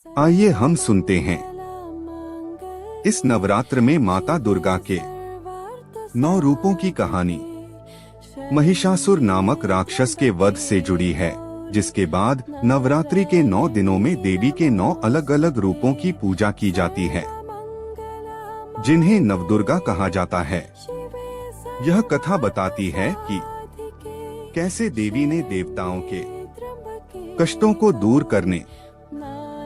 आइए हम सुनते हैं इस नवरात्र में माता दुर्गा के 9 रूपों की कहानी। महिषासुर नामक राक्षस के वध से जुड़ी है, जिसके बाद नवरात्रि के 9 दिनों में देवी के 9 अलग अलग रूपों की पूजा की जाती है, जिन्हें नवदुर्गा कहा जाता है। यह कथा बताती है कि कैसे देवी ने देवताओं के कष्टों को दूर करने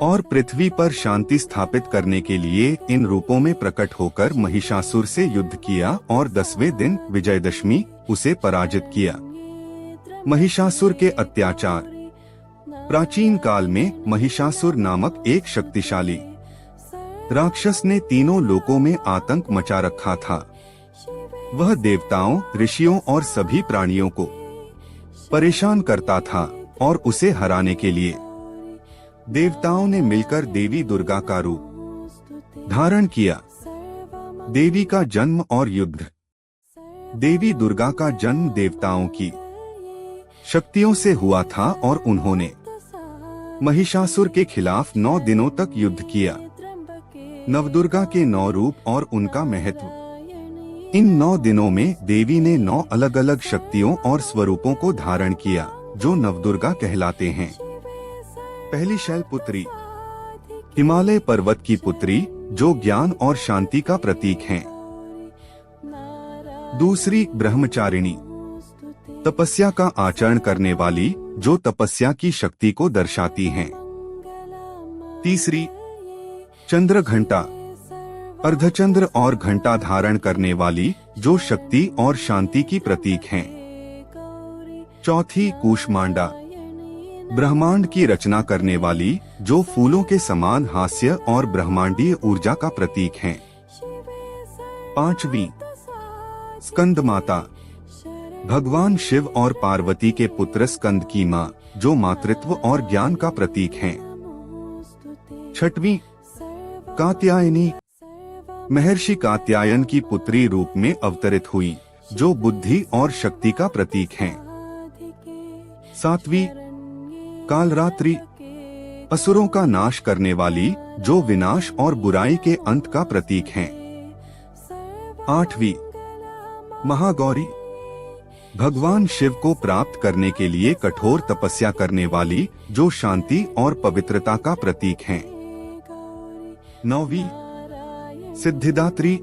और पृथ्वी पर शांति स्थापित करने के लिए इन रूपों में प्रकट होकर महिषासुर से युद्ध किया और 10वें दिन विजयदशमी उसे पराजित किया। महिषासुर के अत्याचार। प्राचीन काल में महिषासुर नामक एक शक्तिशाली राक्षस ने तीनों लोकों में आतंक मचा रखा था। वह देवताओं, ऋषियों और सभी प्राणियों को परेशान करता था और उसे हराने के लिए देवताओं ने मिलकर देवी दुर्गा का रूप धारण किया। देवी का जन्म और युद्ध। देवी दुर्गा का जन्म देवताओं की शक्तियों से हुआ था और उन्होंने महिषासुर के खिलाफ 9 दिनों तक युद्ध किया। नवदुर्गा के 9 रूप और उनका महत्व। इन 9 दिनों में देवी ने 9 अलग अलग शक्तियों और स्वरूपों को धारण किया, जो नवदुर्गा कहलाते हैं। पहली शैलपुत्री, हिमालय पर्वत की पुत्री, जो ज्ञान और शांति का प्रतीक है। दूसरी ब्रह्मचारिणी, तपस्या का आचरण करने वाली, जो तपस्या की शक्ति को दर्शाती हैं। तीसरी चंद्र घंटा, अर्धचंद्र और घंटा धारण करने वाली, जो शक्ति और शांति की प्रतीक हैं। चौथी कूष्मांडा, ब्रह्मांड की रचना करने वाली, जो फूलों के समान हास्य और ब्रह्मांडीय ऊर्जा का प्रतीक हैं। पांचवी स्कंद माता, भगवान शिव और पार्वती के पुत्र स्कंद की मां, जो मातृत्व और ज्ञान का प्रतीक हैं। छठवीं कात्यायनी, महर्षि कात्यायन की पुत्री रूप में अवतरित हुई, जो बुद्धि और शक्ति का प्रतीक हैं। सातवीं कालरात्रि, असुरों का नाश करने वाली, जो विनाश और बुराई के अंत का प्रतीक हैं। आठवीं महागौरी, भगवान शिव को प्राप्त करने के लिए कठोर तपस्या करने वाली, जो शांति और पवित्रता का प्रतीक हैं। नौवीं सिद्धिदात्री,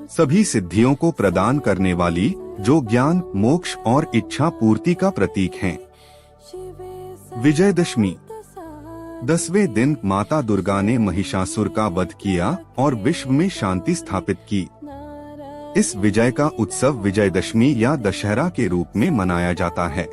सभी सिद्धियों को प्रदान करने वाली, जो ज्ञान, मोक्ष और इच्छा पूर्ति का प्रतीक हैं। विजयदशमी, 10वें दिन माता दुर्गा ने महिषासुर का वध किया और विश्व में शांति स्थापित की। इस विजय का उत्सव विजयदशमी या दशहरा के रूप में मनाया जाता है।